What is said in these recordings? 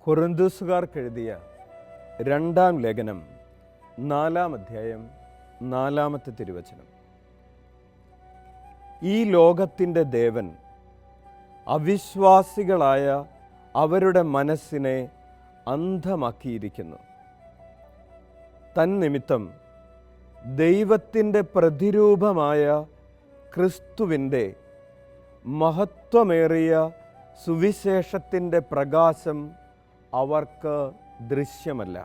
കൊറിന്തോസുകാർക്കെഴുതിയ രണ്ടാം ലേഖനം 4-ാം അധ്യായം 4-ാമത്തെ തിരുവചനം. ഈ ലോകത്തിൻ്റെ ദേവൻ അവിശ്വാസികളായ അവരുടെ മനസ്സിനെ അന്ധമാക്കിയിരിക്കുന്നു. തന്നിമിത്തം ദൈവത്തിൻ്റെ പ്രതിരൂപമായ ക്രിസ്തുവിൻ്റെ മഹത്വമേറിയ സുവിശേഷത്തിൻ്റെ പ്രകാശം അവർക്ക് ദൃശ്യമല്ല.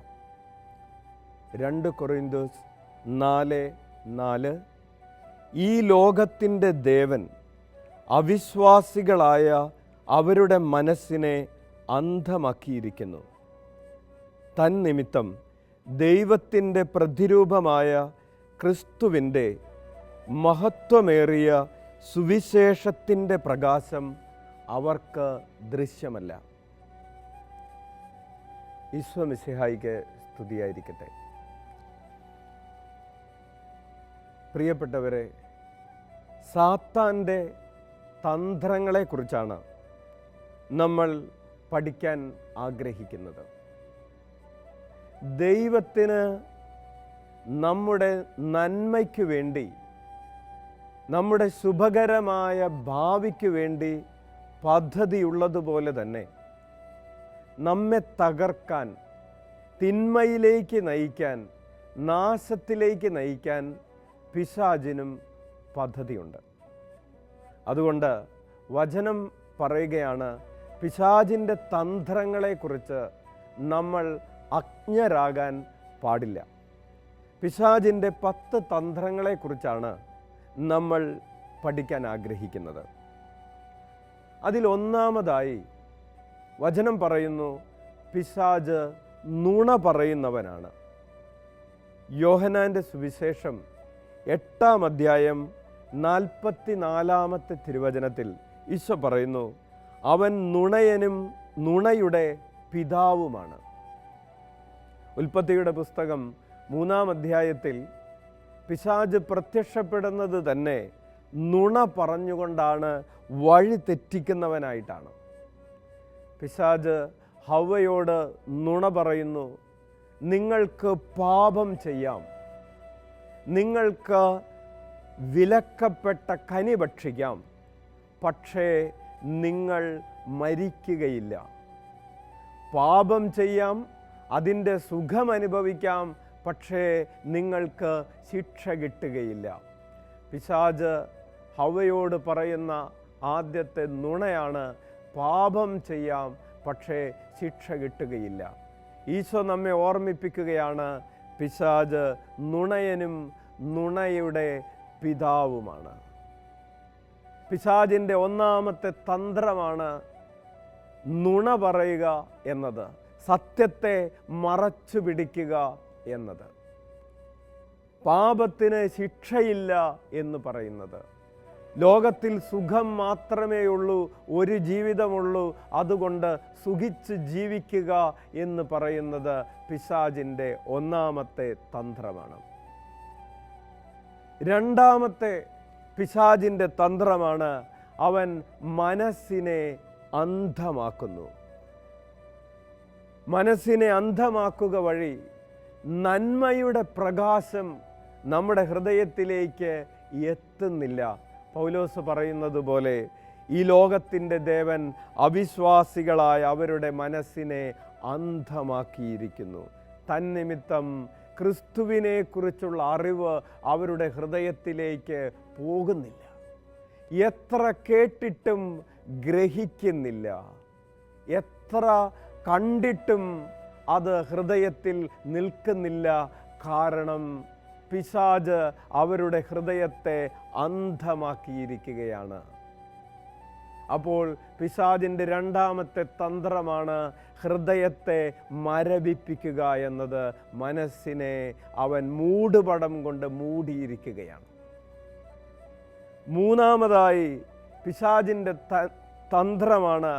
2 കൊറിന്തോസ് 4:4. ഈ ലോകത്തിൻ്റെ ദേവൻ അവിശ്വാസികളായ അവരുടെ മനസ്സിനെ അന്ധമാക്കിയിരിക്കുന്നു. തന്നിമിത്തം ദൈവത്തിൻ്റെ പ്രതിരൂപമായ ക്രിസ്തുവിൻ്റെ മഹത്വമേറിയ സുവിശേഷത്തിൻ്റെ പ്രകാശം അവർക്ക് ദൃശ്യമല്ല. ഈശോ മിശിഹായിക്ക് സ്തുതിയായിരിക്കട്ടെ. പ്രിയപ്പെട്ടവരെ, സാത്താൻ്റെ തന്ത്രങ്ങളെക്കുറിച്ചാണ് നമ്മൾ പഠിക്കാൻ ആഗ്രഹിക്കുന്നത്. ദൈവത്തിന് നമ്മുടെ നന്മയ്ക്ക് വേണ്ടി, നമ്മുടെ ശുഭകരമായ ഭാവിക്ക് വേണ്ടി പദ്ധതിയുള്ളതുപോലെ തന്നെ നമ്മെ തകർക്കാൻ, തിന്മയിലേക്ക് നയിക്കാൻ, നാശത്തിലേക്ക് നയിക്കാൻ പിശാചിനും പദ്ധതിയുണ്ട്. അതുകൊണ്ട് വചനം പറയുകയാണ്, പിശാചിൻ്റെ തന്ത്രങ്ങളെക്കുറിച്ച് നമ്മൾ അജ്ഞരാകാൻ പാടില്ല. പിശാചിൻ്റെ 10 തന്ത്രങ്ങളെക്കുറിച്ചാണ് നമ്മൾ പഠിക്കാൻ ആഗ്രഹിക്കുന്നത്. അതിലൊന്നാമതായി വചനം പറയുന്നു, പിശാച് നുണ പറയുന്നവനാണ്. യോഹന്നാൻ്റെ സുവിശേഷം 8-ാം അധ്യായം 44-ാമത്തെ തിരുവചനത്തിൽ ഈശോ പറയുന്നു, അവൻ നുണയനും നുണയുടെ പിതാവുമാണ്. ഉൽപ്പത്തിയുടെ പുസ്തകം 3-ാം അധ്യായത്തിൽ പിശാച് പ്രത്യക്ഷപ്പെടുന്നത് തന്നെ നുണ പറഞ്ഞുകൊണ്ടാണ്, വഴി തെറ്റിക്കുന്നവനായിട്ടാണ്. പിശാച് ഹവ്വയോട് നുണ പറയുന്നു, നിങ്ങൾക്ക് പാപം ചെയ്യാം, നിങ്ങൾക്ക് വിലക്കപ്പെട്ട കനി ഭക്ഷിക്കാം, പക്ഷേ നിങ്ങൾ മരിക്കുകയില്ല. പാപം ചെയ്യാം, അതിൻ്റെ സുഖം അനുഭവിക്കാം, പക്ഷേ നിങ്ങൾക്ക് ശിക്ഷ കിട്ടുകയില്ല. പിശാച് ഹവ്വയോട് പറയുന്ന ആദ്യത്തെ നുണയാണ്, പാപം ചെയ്യാം, പക്ഷേ ശിക്ഷ കിട്ടുകയില്ല. ഈശോ നമ്മെ ഓർമ്മിപ്പിക്കുകയാണ്, പിശാച് നുണയനും നുണയുടെ പിതാവുമാണ്. പിശാചിൻ്റെ ഒന്നാമത്തെ തന്ത്രമാണ് നുണ പറയുക എന്നത്, സത്യത്തെ മറച്ചു പിടിക്കുക എന്നത്, പാപത്തിന് ശിക്ഷയില്ല എന്ന് പറയുന്നത്, ലോകത്തിൽ സുഖം മാത്രമേ ഉള്ളൂ, ഒരു ജീവിതമുള്ളൂ, അതുകൊണ്ട് സുഖിച്ച് ജീവിക്കുക എന്ന് പറയുന്നത് പിശാചിൻ്റെ ഒന്നാമത്തെ തന്ത്രമാണ്. രണ്ടാമത്തെ പിശാചിൻ്റെ തന്ത്രമാണ്, അവൻ മനസ്സിനെ അന്ധമാക്കുന്നു. മനസ്സിനെ അന്ധമാക്കുക വഴി നന്മയുടെ പ്രകാശം നമ്മുടെ ഹൃദയത്തിലേക്ക് എത്തുന്നില്ല. പൗലോസ് പറയുന്നത് പോലെ, ഈ ലോകത്തിൻ്റെ ദേവൻ അവിശ്വാസികളായ അവരുടെ മനസ്സിനെ അന്ധമാക്കിയിരിക്കുന്നു. തന്നിമിത്തം ക്രിസ്തുവിനെക്കുറിച്ചുള്ള അറിവ് അവരുടെ ഹൃദയത്തിലേക്ക് പോകുന്നില്ല. എത്ര കേട്ടിട്ടും ഗ്രഹിക്കുന്നില്ല, എത്ര കണ്ടിട്ടും അത് ഹൃദയത്തിൽ നിൽക്കുന്നില്ല. കാരണം പിശാച് അവരുടെ ഹൃദയത്തെ അന്ധമാക്കിയിരിക്കുകയാണ്. അപ്പോൾ പിശാചിൻ്റെ രണ്ടാമത്തെ തന്ത്രമാണ് ഹൃദയത്തെ മരവിപ്പിക്കുക എന്നത്. മനസ്സിനെ അവൻ മൂടുപടം കൊണ്ട് മൂടിയിരിക്കുകയാണ്. മൂന്നാമതായി പിശാചിൻ്റെ തന്ത്രമാണ്,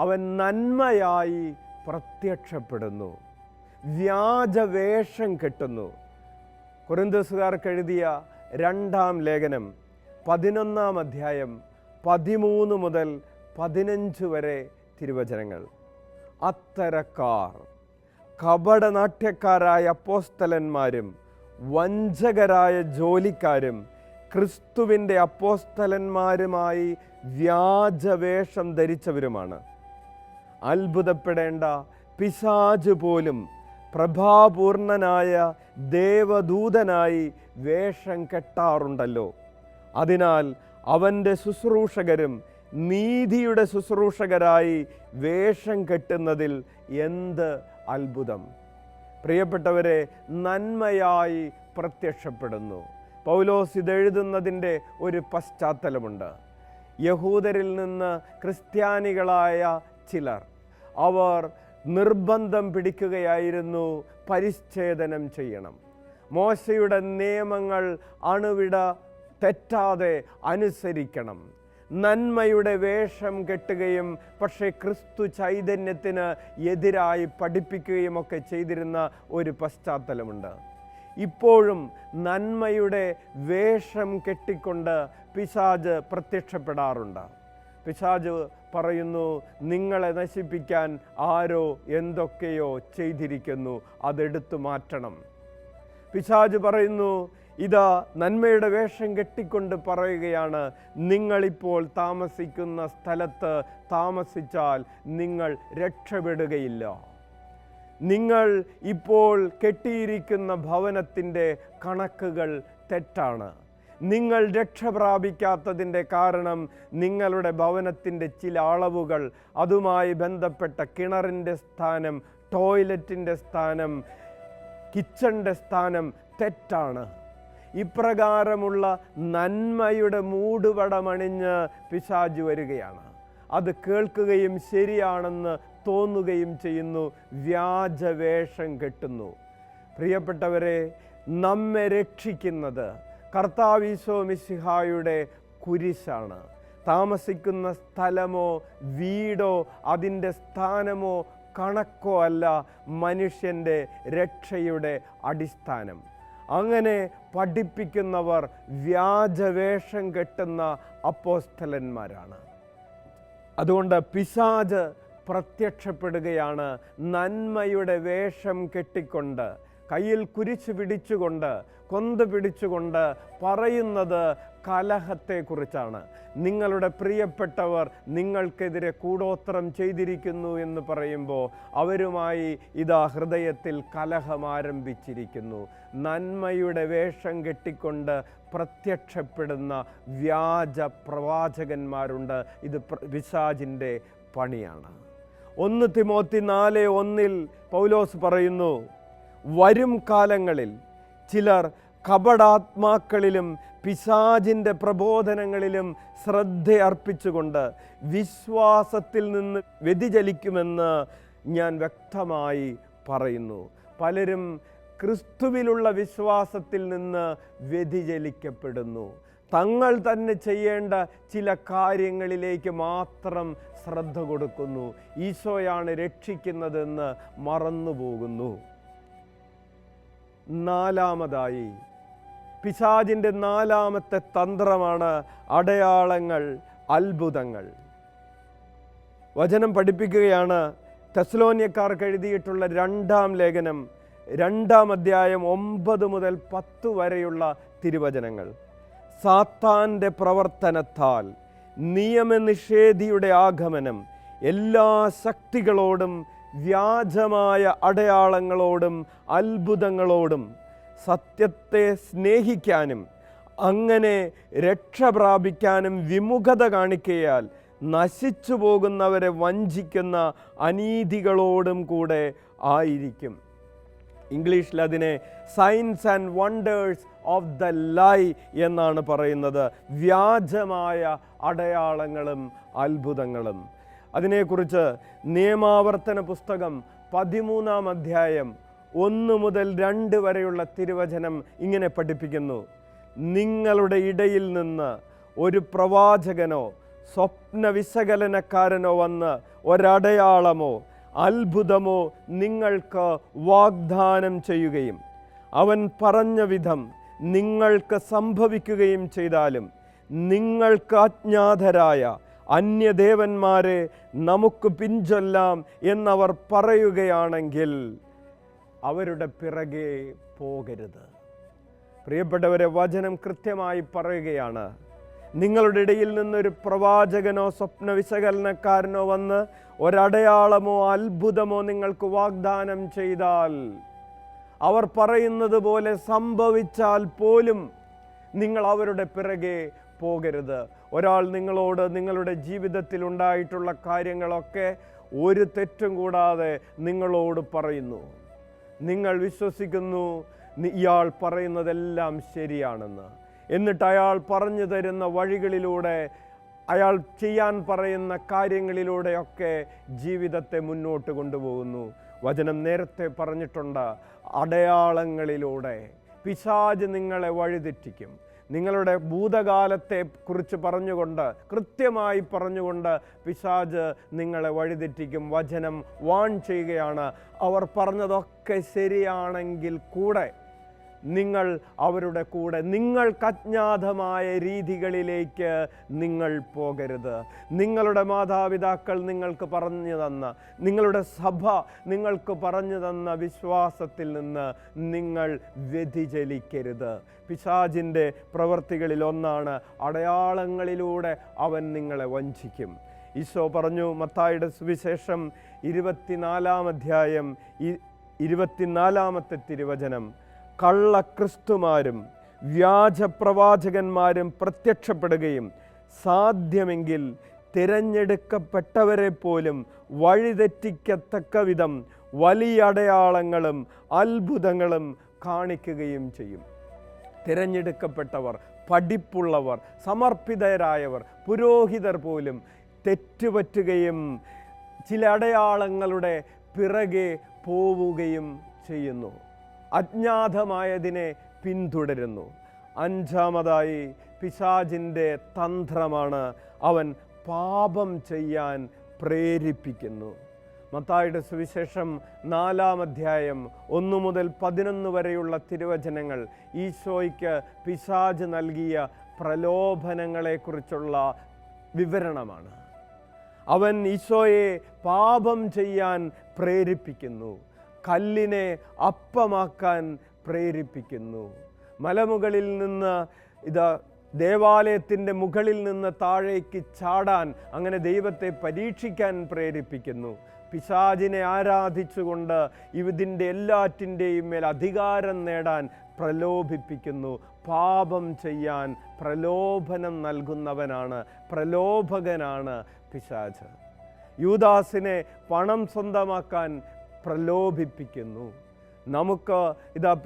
അവൻ നന്മയായി പ്രത്യക്ഷപ്പെടുന്നു, വ്യാജവേഷം കെട്ടുന്നു. കൊരിന്തോസുകാർക്കെഴുതിയ 2-ാം ലേഖനം 11-ാം അധ്യായം 13 മുതൽ 15 വരെ തിരുവചനങ്ങൾ. അത്തരക്കാർ കപടനാട്യക്കാരായ അപ്പോസ്തലന്മാരും വഞ്ചകരായ ജോലിക്കാരും ക്രിസ്തുവിൻ്റെ അപ്പോസ്തലന്മാരുമായി വ്യാജവേഷം ധരിച്ചവരുമാണ്. അത്ഭുതപ്പെടേണ്ട, പിശാച് പോലും പ്രഭാപൂർണനായ ദേവദൂതനായി വേഷം കെട്ടാറുണ്ടല്ലോ. അതിനാൽ അവൻ്റെ ശുശ്രൂഷകരും നീതിയുടെ ശുശ്രൂഷകരായി വേഷം കെട്ടുന്നതിൽ എന്ത് അത്ഭുതം! പ്രിയപ്പെട്ടവരെ, നന്മയായി പ്രത്യക്ഷപ്പെടുന്നു. പൗലോസ് ഇതെഴുതുന്നതിൻ്റെ ഒരു പശ്ചാത്തലമുണ്ട്. യഹൂദരിൽ നിന്ന് ക്രിസ്ത്യാനികളായ ചിലർ അവർ നിർബന്ധം പിടിക്കുകയായിരുന്നു പരിച്ഛേദനം ചെയ്യണം. മോശയുടെ നിയമങ്ങൾ അണുവിട തെറ്റാതെ അനുസരിക്കണം. നന്മയുടെ വേഷം കെട്ടുകയും പക്ഷേ ക്രിസ്തു ചൈതന്യത്തിന് എതിരായി പഠിപ്പിക്കുകയും ഒക്കെ ചെയ്തിരുന്ന ഒരു പശ്ചാത്തലമുണ്ട്. ഇപ്പോഴും നന്മയുടെ വേഷം കെട്ടിക്കൊണ്ട് പിശാച് പ്രത്യക്ഷപ്പെടാറുണ്ട്. പിശാച് പറയുന്നു, നിങ്ങളെ നശിപ്പിക്കാൻ ആരോ എന്തൊക്കെയോ ചെയ്തിരിക്കുന്നു, അതെടുത്തു മാറ്റണം. പിശാച് പറയുന്നു, ഇതാ നന്മയുടെ വേഷം കെട്ടിക്കൊണ്ട് പറയുകയാണ്, നിങ്ങളിപ്പോൾ താമസിക്കുന്ന സ്ഥലത്ത് താമസിച്ചാൽ നിങ്ങൾ രക്ഷപ്പെടുകയില്ല. നിങ്ങൾ ഇപ്പോൾ കെട്ടിയിരിക്കുന്ന ഭവനത്തിൻ്റെ കണക്കുകൾ തെറ്റാണ്. നിങ്ങൾ രക്ഷ പ്രാപിക്കാത്തതിൻ്റെ കാരണം നിങ്ങളുടെ ഭവനത്തിൻ്റെ ചില അളവുകൾ, അതുമായി ബന്ധപ്പെട്ട കിണറിൻ്റെ സ്ഥാനം, ടോയ്ലറ്റിൻ്റെ സ്ഥാനം, കിച്ചണിൻ്റെ സ്ഥാനം തെറ്റാണ്. ഇപ്രകാരമുള്ള നന്മയുടെ മൂടുപടമണിഞ്ഞ് പിശാച് വരികയാണ്. അത് കേൾക്കുകയും ശരിയാണെന്ന് തോന്നുകയും ചെയ്യുന്നു. വ്യാജവേഷം കെട്ടുന്നു. പ്രിയപ്പെട്ടവരെ, നമ്മെ രക്ഷിക്കുന്നത് കർത്താവ് ഈശോ മിശിഹായുടെ കുരിശാണ്. താമസിക്കുന്ന സ്ഥലമോ വീടോ അതിൻ്റെ സ്ഥാനമോ കണക്കോ അല്ല മനുഷ്യൻ്റെ രക്ഷയുടെ അടിസ്ഥാനം. അങ്ങനെ പഠിപ്പിക്കുന്നവർ വ്യാജവേഷം കെട്ടുന്ന അപ്പോസ്തലന്മാരാണ്. അതുകൊണ്ട് പിശാച് പ്രത്യക്ഷപ്പെടുകയാണ് നന്മയുടെ വേഷം കെട്ടിക്കൊണ്ട്, കയ്യിൽ കുരിശ് പിടിച്ചുകൊണ്ട്, കൊന്ത പിടിച്ചുകൊണ്ട് പറയുന്നത് കലഹത്തെക്കുറിച്ചാണ്. നിങ്ങളുടെ പ്രിയപ്പെട്ടവർ നിങ്ങൾക്കെതിരെ കൂടോത്രം ചെയ്തിരിക്കുന്നു എന്ന് പറയുമ്പോൾ അവരുമായി ഇതാ ഹൃദയത്തിൽ കലഹം ആരംഭിച്ചിരിക്കുന്നു. നന്മയുടെ വേഷം കെട്ടിക്കൊണ്ട് പ്രത്യക്ഷപ്പെടുന്ന വ്യാജ പ്രവാചകന്മാരുണ്ട്. ഇത് പിശാചിൻ്റെ പണിയാണ്. 1 തിമോത്തി 4:1 പൗലോസ് പറയുന്നു, വരും കാലങ്ങളിൽ ചിലർ കപടാത്മാക്കളിലും പിശാചിൻ്റെ പ്രബോധനങ്ങളിലും ശ്രദ്ധ അർപ്പിച്ചുകൊണ്ട് വിശ്വാസത്തിൽ നിന്ന് വ്യതിചലിക്കുമെന്ന് ഞാൻ വ്യക്തമായി പറയുന്നു. പലരും ക്രിസ്തുവിലുള്ള വിശ്വാസത്തിൽ നിന്ന് വ്യതിചലിക്കപ്പെടുന്നു. തങ്ങൾ തന്നെ ചെയ്യേണ്ട ചില കാര്യങ്ങളിലേക്ക് മാത്രം ശ്രദ്ധ കൊടുക്കുന്നു. ഈശോയാണ് രക്ഷിക്കുന്നതെന്ന് മറന്നുപോകുന്നു. നാലാമതായി, പിശാചിൻ്റെ നാലാമത്തെ തന്ത്രമാണ് അടയാളങ്ങൾ, അത്ഭുതങ്ങൾ. വചനം പഠിപ്പിക്കുകയാണ്. തെസ്സലോനിയക്കാർക്ക് എഴുതിയിട്ടുള്ള 2-ാം ലേഖനം 2-ാം അധ്യായം 9 മുതൽ 10 വരെയുള്ള തിരുവചനങ്ങൾ. സാത്താൻ്റെ പ്രവർത്തനത്താൽ നിയമനിഷേധിയുടെ ആഗമനം എല്ലാ ശക്തികളോടും വ്യാജമായ അടയാളങ്ങളോടും അത്ഭുതങ്ങളോടും സത്യത്തെ സ്നേഹിക്കാനും അങ്ങനെ രക്ഷ പ്രാപിക്കാനും വിമുഖത കാണിക്കയാൽ നശിച്ചു പോകുന്നവരെ വഞ്ചിക്കുന്ന അനീതികളോടും കൂടെ ആയിരിക്കും. ഇംഗ്ലീഷിൽ അതിനെ signs and wonders of the lie എന്നാണ് പറയുന്നത്. വ്യാജമായ അടയാളങ്ങളും അത്ഭുതങ്ങളും. അതിനെക്കുറിച്ച് നിയമാവർത്തന പുസ്തകം 13-ാം അധ്യായം 1 മുതൽ 2 വരെയുള്ള തിരുവചനം ഇങ്ങനെ പഠിപ്പിക്കുന്നു. നിങ്ങളുടെ ഇടയിൽ നിന്ന് ഒരു പ്രവാചകനോ സ്വപ്ന വിശകലനക്കാരനോ വന്ന് ഒരടയാളമോ അത്ഭുതമോ നിങ്ങൾക്ക് വാഗ്ദാനം ചെയ്യുകയും അവൻ പറഞ്ഞ വിധം നിങ്ങൾക്ക് സംഭവിക്കുകയും ചെയ്താലും നിങ്ങൾക്ക് അജ്ഞാതരായ അന്യദേവന്മാരെ നമുക്ക് പിൻചൊല്ലാം എന്നവർ പറയുകയാണെങ്കിൽ അവരുടെ പിറകെ പോകരുത്. പ്രിയപ്പെട്ടവരെ, വചനം കൃത്യമായി പറയുകയാണ്, നിങ്ങളുടെ ഇടയിൽ നിന്നൊരു പ്രവാചകനോ സ്വപ്ന വിശകലനക്കാരനോ വന്ന് ഒരടയാളമോ അത്ഭുതമോ നിങ്ങൾക്ക് വാഗ്ദാനം ചെയ്താൽ, അവർ പറയുന്നത് പോലെ സംഭവിച്ചാൽ പോലും നിങ്ങൾ അവരുടെ പിറകെ പോകരുത്. ഒരാൾ നിങ്ങളോട് നിങ്ങളുടെ ജീവിതത്തിൽ ഉണ്ടായിട്ടുള്ള കാര്യങ്ങളൊക്കെ ഒരു തെറ്റും കൂടാതെ നിങ്ങളോട് പറയുന്നു. നിങ്ങൾ വിശ്വസിക്കുന്നു ഇയാൾ പറയുന്നതെല്ലാം ശരിയാണെന്ന്. എന്നിട്ട് അയാൾ പറഞ്ഞു തരുന്ന വഴികളിലൂടെ, അയാൾ ചെയ്യാൻ പറയുന്ന കാര്യങ്ങളിലൂടെയൊക്കെ ജീവിതത്തെ മുന്നോട്ട് കൊണ്ടുപോകുന്നു. വചനം നേരത്തെ പറഞ്ഞിട്ടുണ്ട്, അടയാളങ്ങളിലൂടെ പിശാച് നിങ്ങളെ വഴിതെറ്റിക്കും. നിങ്ങളുടെ ഭൂതകാലത്തെ കുറിച്ച് പറഞ്ഞുകൊണ്ട്, കൃത്യമായി പറഞ്ഞുകൊണ്ട് പിശാച് നിങ്ങളെ വഴിതെറ്റിക്കും. വചനം വാൺ ചെയ്യുകയാണ്, അവർ പറഞ്ഞതൊക്കെ ശരിയാണെങ്കിൽ കൂടെ നിങ്ങൾ അവരുടെ കൂടെ നിങ്ങൾക്ക് അജ്ഞാതമായ രീതികളിലേക്ക് നിങ്ങൾ പോകരുത്. നിങ്ങളുടെ മാതാപിതാക്കൾ നിങ്ങൾക്ക് പറഞ്ഞു തന്ന, നിങ്ങളുടെ സഭ നിങ്ങൾക്ക് പറഞ്ഞു തന്ന വിശ്വാസത്തിൽ നിന്ന് നിങ്ങൾ വ്യതിചലിക്കരുത്. പിശാചിൻ്റെ പ്രവൃത്തികളിൽ ഒന്നാണ് അടയാളങ്ങളിലൂടെ അവൻ നിങ്ങളെ വഞ്ചിക്കും. ഈശോ പറഞ്ഞു, മത്തായിയുടെ സുവിശേഷം 24-ാം അധ്യായം 24-ാമത്തെ തിരുവചനം, കള്ളക്രിസ്തുമാരും വ്യാജപ്രവാചകന്മാരും പ്രത്യക്ഷപ്പെടുകയും സാധ്യമെങ്കിൽ തിരഞ്ഞെടുക്കപ്പെട്ടവരെ പോലും വഴിതെറ്റിക്കത്തക്ക വിധം വലിയ അടയാളങ്ങളും അത്ഭുതങ്ങളും കാണിക്കുകയും ചെയ്യും. തിരഞ്ഞെടുക്കപ്പെട്ടവർ, പഠിപ്പുള്ളവർ, സമർപ്പിതരായവർ, പുരോഹിതർ പോലും തെറ്റുപറ്റുകയും ചില അടയാളങ്ങളുടെ പിറകെ പോവുകയും ചെയ്യുന്നു. അജ്ഞാതമായതിനെ പിന്തുടരുന്നു. അഞ്ചാമതായി പിശാചിൻ്റെ തന്ത്രമാണ് അവൻ പാപം ചെയ്യാൻ പ്രേരിപ്പിക്കുന്നു. മത്തായിയുടെ സുവിശേഷം 4-ാം അധ്യായം 1 മുതൽ 11 വരെയുള്ള തിരുവചനങ്ങൾ ഈശോയ്ക്ക് പിശാച് നൽകിയ പ്രലോഭനങ്ങളെക്കുറിച്ചുള്ള വിവരണമാണ്. അവൻ ഈശോയെ പാപം ചെയ്യാൻ പ്രേരിപ്പിക്കുന്നു, കല്ലിനെ അപ്പമാക്കാൻ പ്രേരിപ്പിക്കുന്നു, മലമുകളിൽ നിന്ന് ദേവാലയത്തിൻ്റെ മുകളിൽ നിന്ന് താഴേക്ക് ചാടാൻ, അങ്ങനെ ദൈവത്തെ പരീക്ഷിക്കാൻ പ്രേരിപ്പിക്കുന്നു. പിശാചിനെ ആരാധിച്ചുകൊണ്ട് ഇതിൻ്റെ എല്ലാറ്റിൻ്റെയും മേൽ അധികാരം നേടാൻ പ്രലോഭിപ്പിക്കുന്നു. പാപം ചെയ്യാൻ പ്രലോഭനം നൽകുന്നവനാണ്, പ്രലോഭകനാണ് പിശാച്. യൂദാസിനെ പണം സ്വന്തമാക്കാൻ പ്രലോഭിപ്പിക്കുന്നു. നമുക്ക്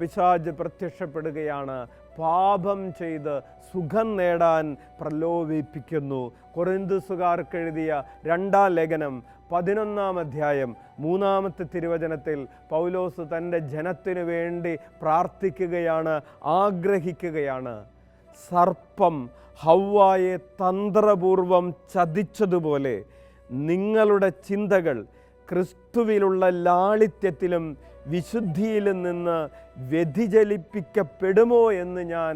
പിശാച് പ്രത്യക്ഷപ്പെടുകയാണ്, പാപം ചെയ്ത് സുഖം നേടാൻ പ്രലോഭിപ്പിക്കുന്നു. കൊരിന്ത്യസുകാർക്ക് എഴുതിയ 2-ാം ലേഖനം 11-ാം അധ്യായം 3-ാമത്തെ തിരുവചനത്തിൽ പൗലോസ് തൻ്റെ ജനത്തിനു വേണ്ടി പ്രാർത്ഥിക്കുകയാണ്, ആഗ്രഹിക്കുകയാണ്. സർപ്പം ഹവ്വായെ തന്ത്രപൂർവം ചതിച്ചതുപോലെ നിങ്ങളുടെ ചിന്തകൾ ക്രിസ്തുവിലുള്ള ലാളിത്യത്തിലും വിശുദ്ധിയിലും നിന്ന് വ്യതിചലിപ്പിക്കപ്പെടുമോ എന്ന് ഞാൻ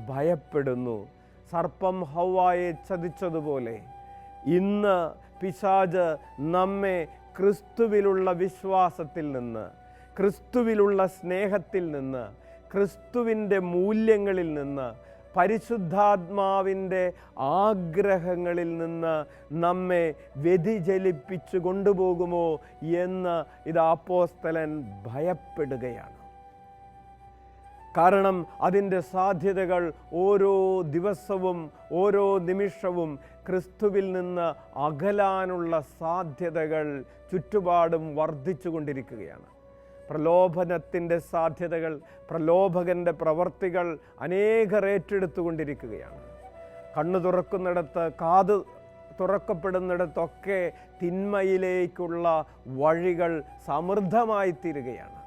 ഭയപ്പെടുന്നു. സർപ്പം ഹവ്വായെ ചതിച്ചതുപോലെ ഇന്ന് പിശാച് നമ്മെ ക്രിസ്തുവിലുള്ള വിശ്വാസത്തിൽ നിന്ന്, ക്രിസ്തുവിലുള്ള സ്നേഹത്തിൽ നിന്ന്, ക്രിസ്തുവിൻ്റെ മൂല്യങ്ങളിൽ നിന്ന്, പരിശുദ്ധാത്മാവിൻ്റെ ആഗ്രഹങ്ങളിൽ നിന്ന് നമ്മെ വ്യതിചലിപ്പിച്ചു കൊണ്ടുപോകുമോ എന്ന് അപ്പോസ്തലൻ ഭയപ്പെടുകയാണ്. കാരണം അതിൻ്റെ സാധ്യതകൾ ഓരോ ദിവസവും ഓരോ നിമിഷവും ക്രിസ്തുവിൽ നിന്ന് അകലാനുള്ള സാധ്യതകൾ ചുറ്റുപാടും വർദ്ധിച്ചു കൊണ്ടിരിക്കുകയാണ്. പ്രലോഭനത്തിൻ്റെ സാധ്യതകൾ, പ്രലോഭകൻ്റെ പ്രവർത്തികൾ അനേകർ ഏറ്റെടുത്തുകൊണ്ടിരിക്കുകയാണ്. കണ്ണു തുറക്കുന്നിടത്ത്, കാത് തുറക്കപ്പെടുന്നിടത്തൊക്കെ തിന്മയിലേക്കുള്ള വഴികൾ സമൃദ്ധമായി തീരുകയാണ്.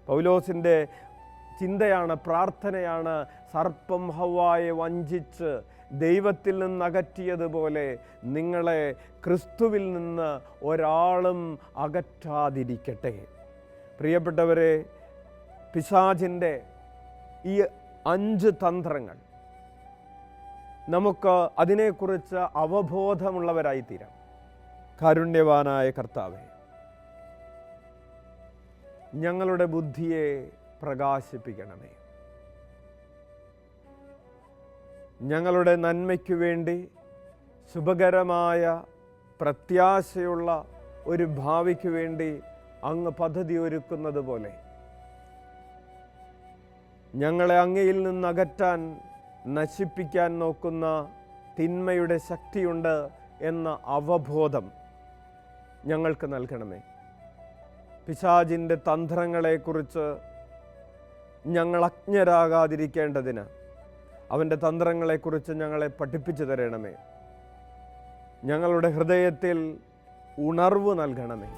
പൗലോസിൻ്റെ ചിന്തയാണ്, പ്രാർത്ഥനയാണ്, സർപ്പം ഹവ്വായെ വഞ്ചിച്ച് ദൈവത്തിൽ നിന്ന് അകറ്റിയതുപോലെ നിങ്ങളെ ക്രിസ്തുവിൽ നിന്ന് ഒരാളും അകറ്റാതിരിക്കട്ടെ. പ്രിയപ്പെട്ടവരെ, പിശാചിൻ്റെ ഈ 5 തന്ത്രങ്ങൾ നമുക്ക് അതിനെക്കുറിച്ച് അവബോധമുള്ളവരായിത്തീരാം. കാരുണ്യവാനായ കർത്താവേ, ഞങ്ങളുടെ ബുദ്ധിയെ പ്രകാശിപ്പിക്കണമേ. ഞങ്ങളുടെ നന്മയ്ക്കു വേണ്ടി ശുഭകരമായ പ്രത്യാശയുള്ള ഒരു ഭാവിക്ക് വേണ്ടി അങ്ങ് പദ്ധതി ഒരുക്കുന്നത് പോലെ ഞങ്ങളെ അങ്ങയിൽ നിന്ന് അകറ്റാൻ, നശിപ്പിക്കാൻ നോക്കുന്ന തിന്മയുടെ ശക്തിയുണ്ട് എന്ന അവബോധം ഞങ്ങൾക്ക് നൽകണമേ. പിശാചിൻ്റെ തന്ത്രങ്ങളെക്കുറിച്ച് ഞങ്ങൾ അജ്ഞരാകാതിരിക്കേണ്ടതിന് അവൻ്റെ തന്ത്രങ്ങളെക്കുറിച്ച് ഞങ്ങളെ പഠിപ്പിച്ചു തരണമേ. ഞങ്ങളുടെ ഹൃദയത്തിൽ ഉണർവ് നൽകണമേ.